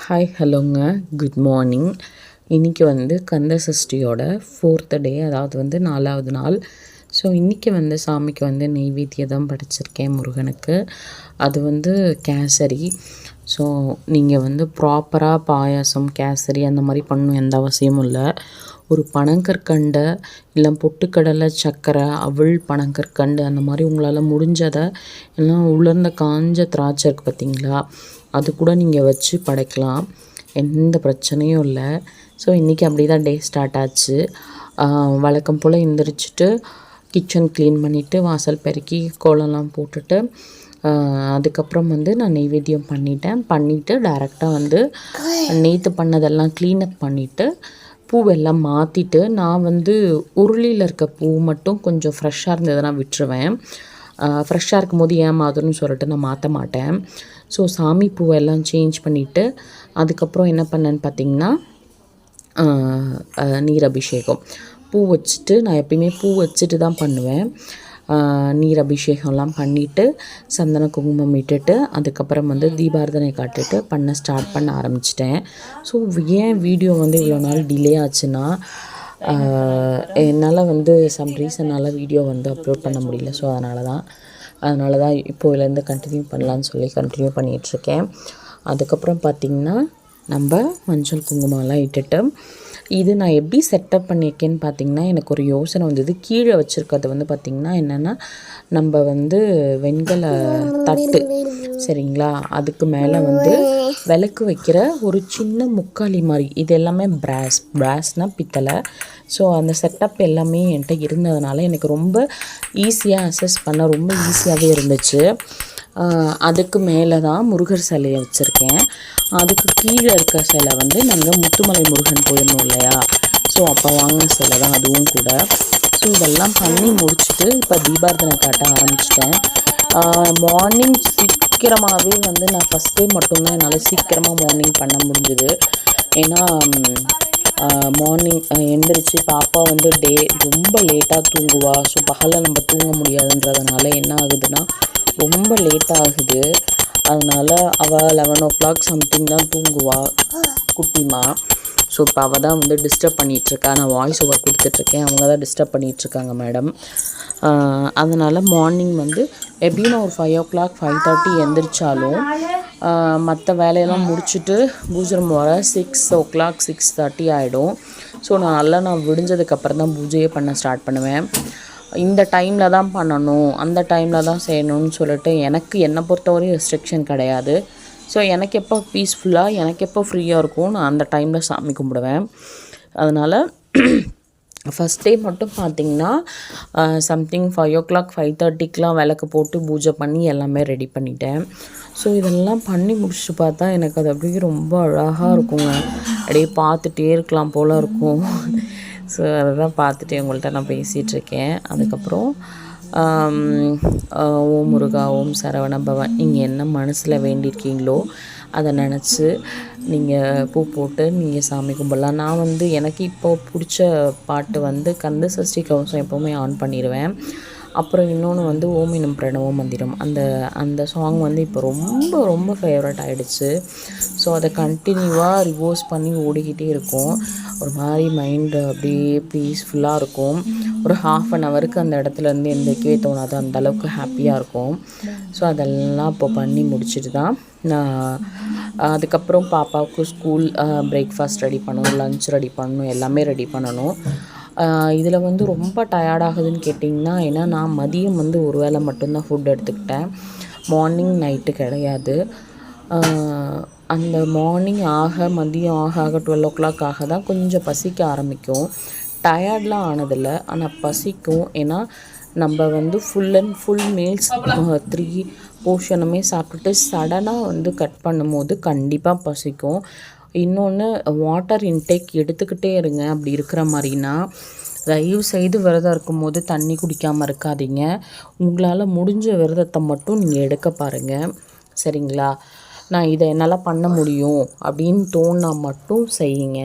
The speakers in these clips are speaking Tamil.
Hi ஹலோங்க, good morning. இன்றைக்கி வந்து கந்த சஷ்டியோட 4th டே, அதாவது வந்து 4வது நாள். ஸோ இன்றைக்கி வந்து சாமிக்கு வந்து நெய்வேத்தியம் படைச்சிருக்கேன் முருகனுக்கு. அது வந்து கேசரி. ஸோ நீங்கள் வந்து ப்ராப்பராக பாயாசம் கேசரி அந்த மாதிரி பண்ணணும் எந்த அவசியமும் இல்லை. ஒரு பனங்கற்கண்டை இல்லை பொட்டுக்கடலை சர்க்கரை அவள் பனங்கற்கண்டு அந்த மாதிரி உங்களால் முடிஞ்சதை எல்லாம் உலர்ந்த காஞ்ச திராட்சை இருக்குது பார்த்தீங்களா, அது கூட நீங்கள் வச்சு படைக்கலாம், எந்த பிரச்சனையும் இல்லை. ஸோ இன்றைக்கி அப்படி தான் டே ஸ்டார்ட் ஆச்சு. வழக்கம் போல் எந்திரிச்சிட்டு கிச்சன் க்ளீன் பண்ணிவிட்டு வாசல் பெருக்கி கோலம்லாம் போட்டுட்டு அதுக்கப்புறம் வந்து நான் நெய்வேத்தியம் பண்ணிவிட்டு டைரெக்டாக வந்து நேற்று பண்ணதெல்லாம் க்ளீனப் பண்ணிவிட்டு பூவெல்லாம் மாற்றிட்டு, நான் வந்து உருளியில் இருக்க பூ மட்டும் கொஞ்சம் ஃப்ரெஷ்ஷாக இருந்ததுன்னா விட்டுருவேன். ஃப்ரெஷ்ஷாக இருக்கும் போது ஏமாதுன்னு சொல்லிட்டு நான் மாற்ற மாட்டேன். ஸோ சாமி பூவெல்லாம் சேஞ்ச் பண்ணிவிட்டு அதுக்கப்புறம் என்ன பண்ணேன்னு பார்த்திங்கன்னா, நீர் அபிஷேகம் பூ வச்சுட்டு, நான் எப்பயுமே பூ வச்சுட்டு தான் பண்ணுவேன். நீர் அபிஷேகம்லாம் பண்ணிவிட்டு சந்தன குங்குமம் இட்டுட்டு அதுக்கப்புறம் வந்து தீபாரதனை காட்டிட்டு ஸ்டார்ட் பண்ண ஆரம்பிச்சிட்டேன். ஸோ ஏன் வீடியோ வந்து இவ்வளோ நாள் டிலே ஆச்சுன்னா, என்னால் வந்து சம் ரீசனால் வீடியோ வந்து அப்லோட் பண்ண முடியல. ஸோ அதனால தான் இப்போலேருந்து கண்டினியூ பண்ணலான்னு சொல்லி கண்டினியூ பண்ணிகிட்ருக்கேன். அதுக்கப்புறம் பார்த்திங்கன்னா, நம்ம மஞ்சள் குங்குமம்லாம் இட்டுட்டு இது நான் எப்படி செட்டப் பண்ணியிருக்கேன்னு பார்த்திங்கன்னா, எனக்கு ஒரு யோசனை வந்தது. கீழே வச்சுருக்கிறது வந்து பார்த்திங்கன்னா என்னென்னா, நம்ம வந்து வெண்கல தட்டு சரிங்களா, அதுக்கு மேலே வந்து விளக்கு வைக்கிற ஒரு சின்ன முக்காலி மாதிரி, இது எல்லாமே பிராஸ்னால் பித்தளை. ஸோ அந்த செட்டப் எல்லாமே என்கிட்ட இருந்ததுனால எனக்கு ரொம்ப ஈஸியாக அசஸ் பண்ண ரொம்ப ஈஸியாகவே இருந்துச்சு. அதுக்கு மேலே தான் முருகர் சிலையை வச்சுருக்கேன். அதுக்கு கீழே இருக்க சிலை வந்து நாங்கள் முத்துமலை முருகன் போயிருந்தோம் இல்லையா, ஸோ அப்போ வாங்கின சிலை தான் அதுவும் கூட. ஸோ இதெல்லாம் பண்ணி முடிச்சுட்டு இப்போ தீபாரதனை காட்ட ஆரம்பிச்சிட்டேன். மார்னிங் சீக்கிரமாகவே வந்து நான் ஃபஸ்ட் டே மட்டும்தான் என்னால் சீக்கிரமாக மார்னிங் பண்ண முடிஞ்சுது. ஏன்னா மார்னிங் எந்திரிச்சு பாப்பா வந்து ரொம்ப லேட்டாக தூங்குவா. ஸோ பகலில் நம்ம தூங்க முடியாதுன்றதுனால என்ன ஆகுதுன்னா ரொம்ப லேட்டாகுது. அதனால் அவள் 11 o'clock சம்திங் தான் தூங்குவா குட்டிமா. ஸோ இப்போ அவள் தான் வந்து டிஸ்டர்ப் பண்ணிகிட்ருக்கா. நான் வாய்ஸ் ஓவர் கொடுத்துட்ருக்கேன், அவங்க தான் டிஸ்டர்ப் பண்ணிகிட்ருக்காங்க மேடம். அதனால் மார்னிங் வந்து எப்படியும் நான் ஒரு 5 o'clock 5:30 எந்திரிச்சாலும் மற்ற வேலையெல்லாம் முடிச்சுட்டு பூஜை வர 6 o'clock 6:30 ஆகிடும். ஸோ நான் விடிஞ்சதுக்கப்புறம் தான் பூஜையே பண்ண ஸ்டார்ட் பண்ணுவேன். இந்த டைமில் தான் பண்ணணும், அந்த டைமில் தான் செய்யணும்னு சொல்லிட்டு என்னை பொறுத்தவரையும் ரெஸ்ட்ரிக்ஷன் கிடையாது. ஸோ எனக்கு எப்போ பீஸ்ஃபுல்லாக எனக்கு எப்போ ஃப்ரீயாக இருக்கும் நான் அந்த டைமில் சாமி கும்பிடுவேன். அதனால் ஃபஸ்ட் டே மட்டும் பார்த்திங்கன்னா சம்திங் 5 o'clock 5:30க்கெலாம் விளக்கு போட்டு பூஜை பண்ணி எல்லாமே ரெடி பண்ணிட்டேன். ஸோ இதெல்லாம் பண்ணி முடிச்சுட்டு பார்த்தா எனக்கு அது அப்படியே ரொம்ப அழகாக இருக்குங்க. அப்படியே பார்த்துட்டே இருக்கலாம் போல் இருக்கும். ஸோ அதை தான் பார்த்துட்டு உங்கள்கிட்ட நான் பேசிகிட்ருக்கேன். அதுக்கப்புறம் ஓம் முருகா, ஓம் சரவண பவன், நீங்கள் என்ன மனசில் வேண்டியிருக்கீங்களோ அதை நினச்சி நீங்கள் பூ போட்டு நீங்கள் சாமி கும்பிடலாம். நான் வந்து எனக்கு இப்போது பிடிச்ச பாட்டு வந்து கந்த சஷ்டி கவசம் எப்போவுமே ஆன் பண்ணிடுவேன். அப்புறம் இன்னொன்று வந்து ஓம் எனும் பிரணவ மந்திரம், அந்த சாங் வந்து இப்போ ரொம்ப ரொம்ப ஃபேவரட் ஆகிடுச்சு. ஸோ அதை கண்டினியூவாக ரிவோர்ஸ் பண்ணி ஓடிக்கிட்டே இருக்கும். ஒரு மாதிரி மைண்டு அப்படியே பீஸ்ஃபுல்லாக இருக்கும். ஒரு 1/2 hourக்கு அந்த இடத்துலேருந்து எந்திரிக்கவே தோணாது, அந்தளவுக்கு ஹாப்பியாக இருக்கும். ஸோ அதெல்லாம் இப்போ பண்ணி முடிச்சுட்டு தான் நான் அதுக்கப்புறம் பாப்பாவுக்கு ஸ்கூல் பிரேக்ஃபாஸ்ட் ரெடி பண்ணணும், லன்ச் ரெடி பண்ணணும், எல்லாமே ரெடி பண்ணணும். இதில் வந்து ரொம்ப டயர்டாகுதுன்னு கேட்டிங்கன்னா, ஏன்னா நான் மதியம் வந்து ஒரு வேளை மட்டும்தான் ஃபுட் எடுத்துக்கிட்டேன், மார்னிங் நைட்டு கிடையாது. அந்த மார்னிங் மதியம் ஆக 12 o'clock ஆக தான் கொஞ்சம் பசிக்க ஆரம்பிக்கும். டயர்ட்லாம் ஆனதில்லை, ஆனால் பசிக்கும். ஏன்னா நம்ம வந்து ஃபுல் அண்ட் ஃபுல் மீல்ஸ் 3 போர்ஷனுமே சாப்பிட்டுட்டு சடனாக வந்து கட் பண்ணும்போது கண்டிப்பாக பசிக்கும். இன்னொன்று, வாட்டர் இன்டேக் எடுத்துக்கிட்டே இருங்க. அப்படி இருக்கிற மாதிரினா தயவு செய்து விரதம் இருக்கும்போது தண்ணி குடிக்காமல் இருக்காதீங்க. உங்களால் முடிஞ்ச விரதத்தை மட்டும் நீங்கள் எடுக்க பாருங்கள், சரிங்களா. நான் இதை என்னால் பண்ண முடியும் அப்படின்னு தோணா மட்டும் செய்யுங்க,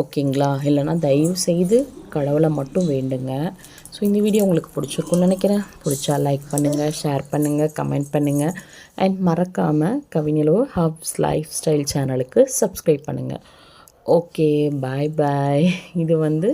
ஓகேங்களா. இல்லைனா தயவு செய்து கடவுளை மட்டும் வேண்டுங்க. ஸோ இந்த வீடியோ உங்களுக்கு பிடிச்சிருக்குன்னு நினைக்கிறேன். பிடிச்சா லைக் பண்ணுங்கள், ஷேர் பண்ணுங்கள், கமெண்ட் பண்ணுங்கள். அண்ட் மறக்காமல் கவிஞலோ ஹப்ஸ் லைஃப் ஸ்டைல் சேனலுக்கு சப்ஸ்கிரைப் பண்ணுங்கள். ஓகே, பாய் பாய். இது வந்து